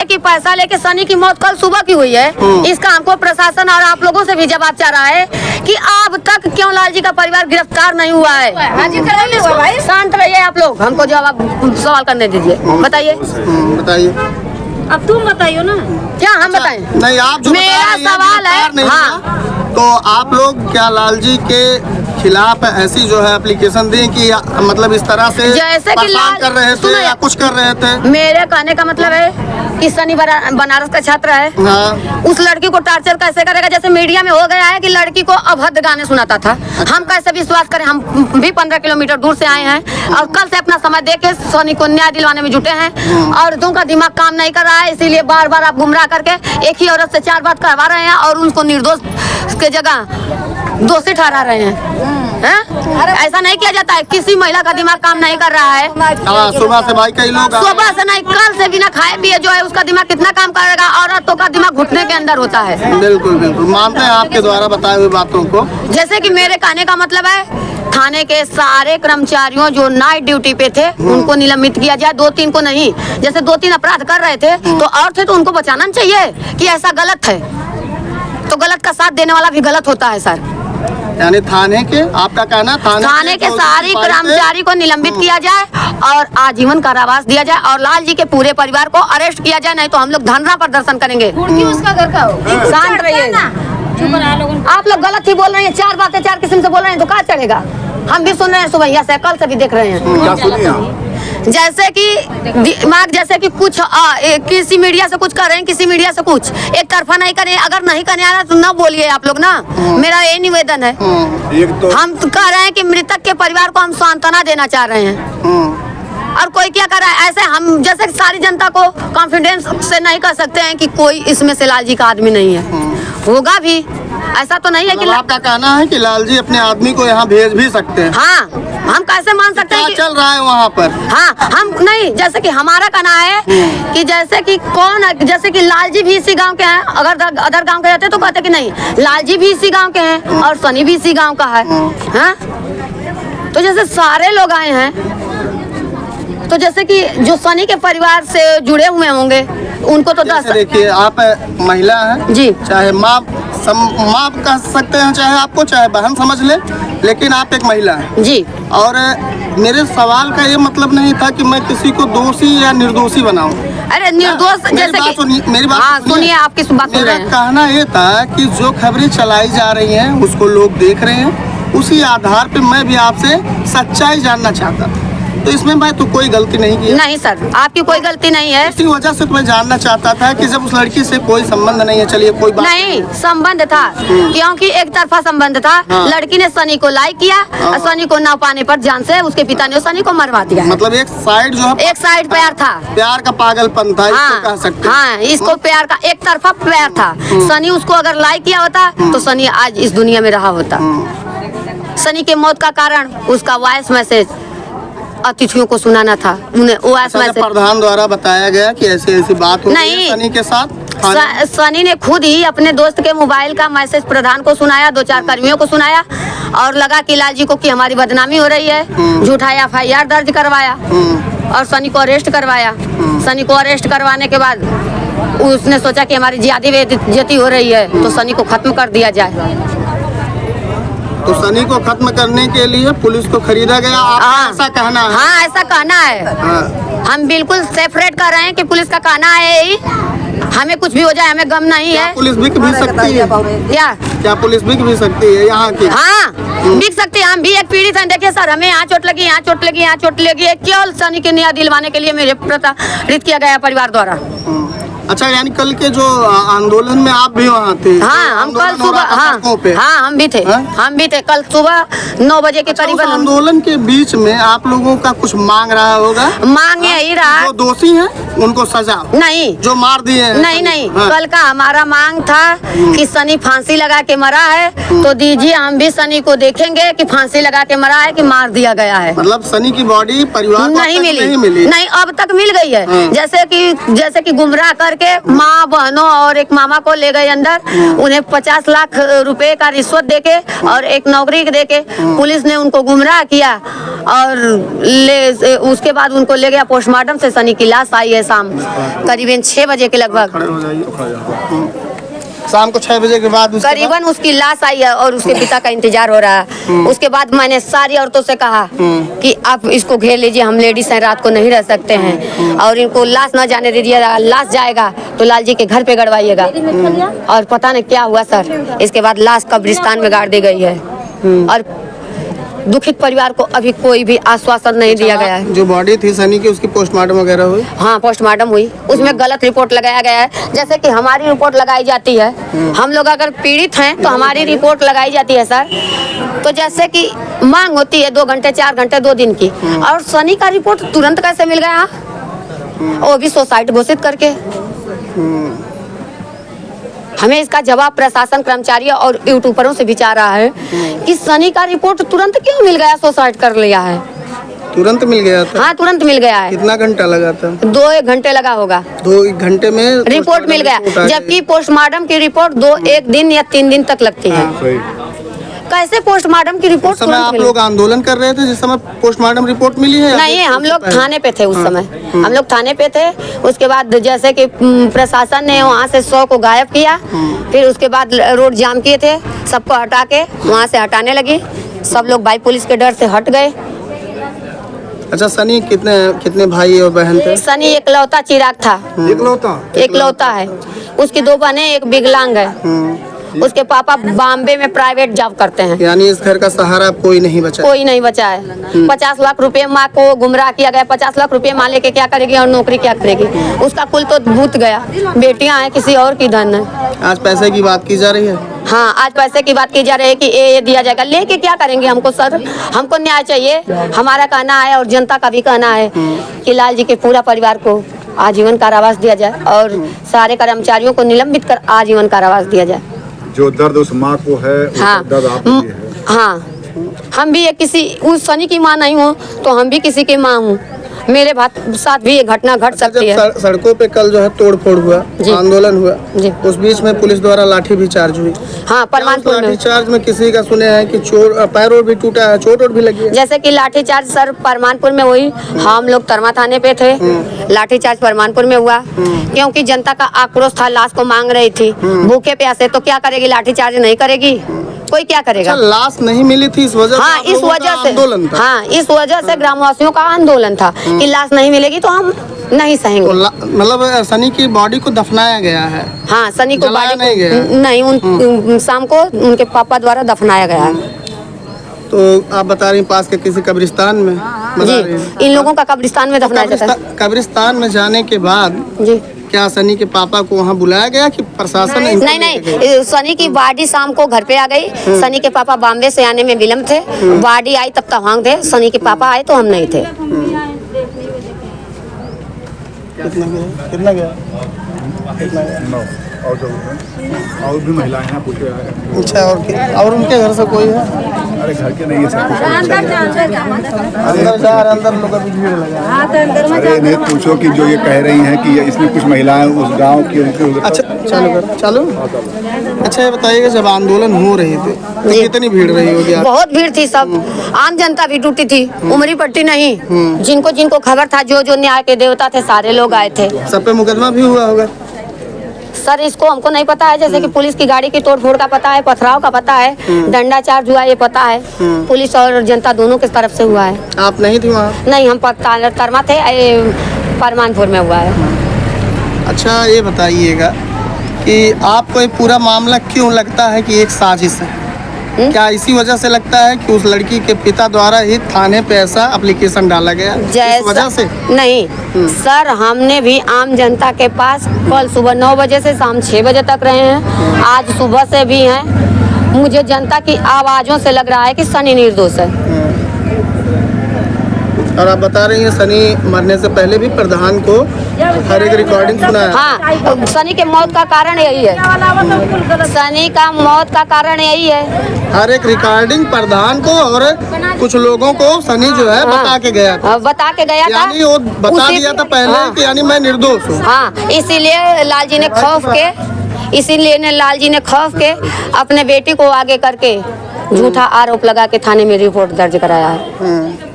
कि पैसा लेके सनी की मौत कल सुबह की हुई है। इसका हमको प्रशासन और आप लोगों से भी जवाब चाह रहा है कि अब तक क्यों लालजी का परिवार गिरफ्तार नहीं हुआ है। शांत रहिए आप लोग, हमको जवाब सवाल करने दीजिए। बताइए बताइए, अब तुम बताइए ना। क्या हम बताएं? नहीं, आप जो मेरा सवाल है। हाँ, तो आप लोग क्या लालजी के खिलाफ ऐसी जो है एप्लीकेशन दी कि मतलब इस तरह से जैसे कि परेशान कर रहे थे या कुछ कर रहे थे? मेरे कहने का मतलब है कि सनी बनारस का छात्र है। हाँ। उस लड़की को टॉर्चर कैसे करेगा? जैसे मीडिया में हो गया है कि लड़की को अभद्र गाने सुनाता था। हम कैसे विश्वास करें? हम भी 15 किलोमीटर दूर से आए हैं और कल से अपना समय दे के सनी को न्याय दिलवाने में जुटे हैं और तुमका दिमाग काम नहीं कर रहा है, इसीलिए बार बार आप गुमराह करके एक ही औरत से 4 बात करवा रहे हैं और उनको निर्दोष के जगह दोषी ठहरा रहे हैं। ऐसा नहीं किया जाता है। किसी महिला का दिमाग काम नहीं कर रहा है। सुबह से भाई कई लोग सुबह से नहीं, कल से बिना खाए पिए जो है उसका दिमाग कितना काम करेगा? औरतों का दिमाग घुटने के अंदर होता है। बिल्कुल बिल्कुल मानते हैं आपके द्वारा बताए हुए बातों को। जैसे कि मेरे कहने का मतलब है थाने के सारे कर्मचारियों जो नाइट ड्यूटी पे थे उनको निलंबित किया जाए, 2-3 को नहीं। जैसे 2-3 अपराध कर रहे थे तो और थे तो उनको बचाना चाहिए कि ऐसा गलत है तो गलत का साथ देने वाला भी गलत होता है सर। यानी थाने के, आपका कहना थाने के सारे कर्मचारी को निलंबित किया जाए और आजीवन कारावास दिया जाए और लाल जी के पूरे परिवार को अरेस्ट किया जाए, नहीं तो हम लोग धरना प्रदर्शन करेंगे। उसका घर का हो। शांत रहिए। आप लोग गलत ही बोल रहे हैं, 4 बातें 4 किस्म से बोल रहे हैं तो क्या चलेगा? हम भी सुन रहे हैं सुबह से, कल से भी देख रहे हैं। क्या सुनिए आप? जैसे कि दिमाग, जैसे कि कुछ किसी मीडिया से कुछ कर रहे हैं, किसी मीडिया से कुछ एक तरफा नहीं करें। अगर नहीं करने आ रहा तो ना बोलिए आप लोग ना। मेरा ये निवेदन है। हम कह रहे हैं कि मृतक के परिवार को हम सांत्वना देना चाह रहे हैं और कोई क्या कर रहा है ऐसे। हम जैसे कि सारी जनता को कॉन्फिडेंस से नहीं कह सकते हैं कि कोई इसमें से लालजी का आदमी नहीं है। होगा भी, ऐसा तो नहीं है कि आपका कहना है कि लालजी अपने आदमी को यहाँ भेज भी सकते हैं। हाँ, हम कैसे मान सकते हैं क्या चल रहा है वहाँ पर? हाँ, हम नहीं, जैसे कि हमारा कहना है कि जैसे कि कौन, जैसे कि लालजी भी इसी गांव के हैं। अगर अदर गांव के रहते तो कहते कि नहीं, लालजी भी इसी गांव के हैं और सनी भी इसी गांव का है। हाँ? तो जैसे सारे लोग आए हैं तो जैसे कि जो सनी के परिवार से जुड़े हुए होंगे उनको तो देखिए, आप महिला हैं जी, चाहे माँ कह सकते हैं, चाहे आपको चाहे बहन समझ ले, लेकिन आप एक महिला हैं जी। और मेरे सवाल का ये मतलब नहीं था कि मैं किसी को दोषी या निर्दोषी बनाऊं। अरे निर्दोष, जैसे कि मेरी बात सुनिए, आपकी बात सुन रहे हैं। मेरा कहना ये था कि जो खबरें चलाई जा रही हैं उसको लोग देख रहे हैं, उसी आधार पे मैं भी आपसे सच्चाई जानना चाहता था। तो इसमें मैं तो कोई गलती नहीं की। नहीं सर, आपकी कोई गलती नहीं है। इसी वजह से तो मैं जानना चाहता था कि जब उस लड़की से कोई संबंध नहीं है, चलिए कोई बात नहीं, संबंध था क्योंकि एक तरफा संबंध था। लड़की ने सनी को लाइक किया और सनी को ना पाने पर जान से उसके पिता ने सनी को मरवा दिया। मतलब एक साइड जो है, एक साइड प्यार था, प्यार का पागलपन था। हाँ, इसको कह सकते हैं। हाँ, इसको प्यार का एक तरफा प्यार था। सनी उसको अगर लाइक किया होता तो सनी आज इस दुनिया में रहा होता। सनी के मौत का कारण उसका वॉइस मैसेज अतिथियों को सुनाना था। उन्हें वॉइस मैसेज प्रधान द्वारा बताया गया कि ऐसी बात हो नहीं, सनी के साथ। सनी ने खुद ही अपने दोस्त के मोबाइल का मैसेज प्रधान को सुनाया, 2-4 कर्मियों को सुनाया और लगा कि लालजी को कि हमारी बदनामी हो रही है, झूठा FIR दर्ज करवाया और सनी को अरेस्ट करवाया। सनी को अरेस्ट करवाने के बाद उसने सोचा कि हमारी ज्यादा बेइज्जती हो रही है तो सनी को खत्म कर दिया जाए। तो सनी को खत्म करने के लिए पुलिस को खरीदा गया, ऐसा कहना है? हाँ, ऐसा कहना है। हम बिल्कुल सेपरेट कर रहे हैं कि पुलिस का कहना है ही, हमें कुछ भी हो जाए हमें गम नहीं है। पुलिस बिक भी सकती है क्या? पुलिस बिक भी सकती है यहाँ की? हाँ, बिक सकती है। हम भी एक पीड़ित हैं। देखिए सर, हमें यहाँ चोट लगी, यहाँ चोट लगी, यहाँ चोट लगी, केवल सनी के न्याय दिलवाने के लिए मेरे प्रताड़ित किया गया परिवार द्वारा। अच्छा, यानी कल के जो आंदोलन में आप भी वहाँ थे? हाँ, हम कल सुबह, हाँ, हम भी थे। हम भी थे कल सुबह 9 बजे के करीब। आंदोलन के बीच में आप लोगों का कुछ मांग रहा होगा? मांग यही रहा, जो दोषी हैं उनको सजा, नहीं जो मार दिए हैं। नहीं, कल का हमारा मांग था कि सनी फांसी लगा के मरा है तो दीजिए, हम भी सनी को देखेंगे कि फांसी लगा के मरा है कि मार दिया गया है। मतलब सनी की बॉडी परिवार को नहीं मिली। नहीं, अब तक मिल गई है। जैसे कि गुमराह करके लेके माँ बहनों और एक मामा को ले गए अंदर। उन्हें 50 लाख रुपए का रिश्वत देके और एक नौकरी देके पुलिस ने उनको गुमराह किया और उसके बाद उनको ले गया पोस्टमार्टम से। सनी की लाश आई है शाम करीबन 6 बजे के लगभग। शाम को 6 बजे के बाद करीबन उसकी लाश आई है और उसके पिता का इंतजार हो रहा है। उसके बाद मैंने सारी औरतों से कहा कि आप इसको घेर लीजिए, हम लेडीज हैं, रात को नहीं रह सकते हैं और इनको लाश न जाने दीजिएगा। लाश जाएगा तो लाल जी के घर पे गड़वाइएगा। और पता नहीं क्या हुआ सर, इसके बाद लाश कब्रिस्तान में गाड़ दी गई है और दुखित परिवार को अभी कोई भी आश्वासन नहीं दिया गया है। जो बॉडी थी सनी की उसकी पोस्टमार्टम वगैरह हुई? हाँ, पोस्टमार्टम हुई। उसमें गलत रिपोर्ट लगाया गया है। जैसे कि हमारी रिपोर्ट लगाई जाती है, हम लोग अगर पीड़ित हैं तो हमारी रिपोर्ट लगाई जाती है सर। तो जैसे कि मांग होती है 2 घंटे 4 घंटे 2 दिन की, और सनी का रिपोर्ट तुरंत कैसे मिल गया? वो भी सुसाइड घोषित करके। हमें इसका जवाब प्रशासन, कर्मचारियों और यूट्यूबरों से भी चाह रहा है कि सनी का रिपोर्ट तुरंत क्यों मिल गया? सुसाइड कर लिया है। तुरंत मिल गया था? हाँ, तुरंत मिल गया है। कितना घंटा लगा था? 2-1 घंटे लगा होगा। 2-1 घंटे में रिपोर्ट मिल गया, जबकि पोस्टमार्टम की रिपोर्ट 1 दिन या 3 दिन तक लगती है। कैसे पोस्टमार्टम की रिपोर्ट? उस समय आप लोग आंदोलन कर रहे थे जिस समय पोस्टमार्टम रिपोर्ट मिली है? नहीं, हम लोग थाने पे थे उस समय। हम लोग थाने पे थे। उसके बाद जैसे कि प्रशासन ने वहाँ से 100 को गायब किया, फिर उसके बाद रोड जाम किए थे, सबको हटा के वहाँ से हटाने लगी। सब लोग भाई पुलिस के डर से हट गए। अच्छा, सनी कितने भाई और बहन थे? सनी एकलौता चिराग था। एकलौता है। उसकी 2 बहनें, एक विकलांग है। उसके पापा बॉम्बे में प्राइवेट जॉब करते हैं। यानी इस घर का सहारा कोई नहीं बचा? कोई नहीं बचा है। 50 लाख रुपए माँ को गुमराह किया गया। 50 लाख रुपए माँ लेके क्या करेगी और नौकरी क्या करेगी? उसका कुल तो भूत गया। बेटियां हैं, किसी और की धन है। आज पैसे की बात की जा रही है? हाँ, आज पैसे की बात की जा रही है कि ये दिया जाएगा। लेके क्या करेंगे? हमको सर, हमको न्याय चाहिए। हमारा कहना है और जनता का भी कहना है कि लाल जी के पूरा परिवार को आजीवन कारावास दिया जाए और सारे कर्मचारियों को निलंबित कर आजीवन कारावास दिया जाए। जो दर्द उस माँ को है, हाँ, दर्द आपको भी है। हाँ, हम भी किसी उस सनी की माँ नहीं हूँ तो हम भी किसी की माँ हूँ। मेरे साथ भी ये घटना घट सकती है। सड़कों पे कल जो है तोड़ फोड़ हुआ, आंदोलन हुआ, उस बीच में पुलिस द्वारा लाठी भी चार्ज हुई। हाँ, परमानपुर में। लाठी चार्ज में किसी का सुने हैं कि पैर और भी टूटा है, चोट और भी लगी है। जैसे कि लाठी चार्ज सर परमानपुर में हुई। हम लोग तरमा थाने पे थे। लाठी चार्ज परमानपुर में हुआ क्योंकि जनता का आक्रोश था, लाश को मांग रही थी भूखे प्यासे। तो क्या करेगी? लाठी चार्ज नहीं करेगी, कोई क्या करेगा? अच्छा, लाश नहीं मिली थी इस वजह? हाँ, इस वजह से आंदोलन था। हाँ, इस वजह से ग्रामवासियों का आंदोलन था कि लाश नहीं मिलेगी तो हम नहीं सहेंगे। तो मतलब सनी की बॉडी को दफनाया गया है? हाँ, सनी को जलाया बॉडी नहीं गया? नहीं, शाम को उनके पापा द्वारा दफनाया गया है। तो आप बता रही पास के किसी कब्रिस्तान में? जी, इन लोगों का कब्रिस्तान में दफनाया जाता है। कब्रिस्तान में जाने के बाद जी, क्या सनी के पापा को वहाँ बुलाया गया कि प्रशासन? नहीं, सनी की बॉडी शाम को घर पे आ गई। सनी के पापा बॉम्बे से आने में विलम्ब थे। बॉडी आई तब तक वहाँ थे। सनी के पापा आए तो हम नहीं थे। कितना गया? और भी महिलाएं हैं, पूछे। अच्छा, और उनके घर से कोई है? अरे घर के नहीं है, सब कुछ अंदर जा रहे, अंदर लोग अभी भीड़ लगा। अरे नहीं, पूछो कि जो ये कह रही हैं कि इसमें कुछ महिलाएं उस गांव की उनके। अच्छा, चलो। अच्छा, ये बताइएगा जब आंदोलन हो रही थी तो कितनी भीड़ रही होगी? बहुत भीड़ थी। सब आम जनता भी टूटी थी, उमरी पट्टी नहीं। जिनको खबर था, जो न्याय के देवता थे, सारे लोग आए थे। सब पे मुकदमा भी हुआ होगा? सर, इसको हमको नहीं पता है। जैसे कि पुलिस की गाड़ी की तोड़फोड़ का पता है, पथराव का पता है, डंडा चार्ज हुआ ये पता है। पुलिस और जनता दोनों की तरफ से हुआ है। आप नहीं थी वहाँ? नहीं, हम तरमा थे। परमानपुर में हुआ है। अच्छा, ये बताइएगा कि आपको ये पूरा मामला क्यों लगता है कि एक साजिश है? क्या इसी वजह से लगता है कि उस लड़की के पिता द्वारा ही थाने पे ऐसा एप्लीकेशन डाला गया, इस वजह से? नहीं सर, हमने भी आम जनता के पास कल सुबह 9 बजे से शाम 6 बजे तक रहे हैं। आज सुबह से भी हैं। मुझे जनता की आवाज़ों से लग रहा है कि सनी निर्दोष है। और आप बता रही हैं सनी मरने से पहले भी प्रधान को हर एक रिकॉर्डिंग सुना है। हाँ, सनी के मौत का कारण यही है, सनी का मौत का कारण यही है। हर एक रिकॉर्डिंग प्रधान को और कुछ लोगों को सनी जो है बता के गया था। बता के गया था, यानी वो बता उसी- दिया था पहले हाँ। कि यानी मैं निर्दोष हूँ। हाँ, इसीलिए लालजी ने खौफ के अपने बेटी को आगे करके झूठा आरोप लगा के थाने में रिपोर्ट दर्ज कराया है।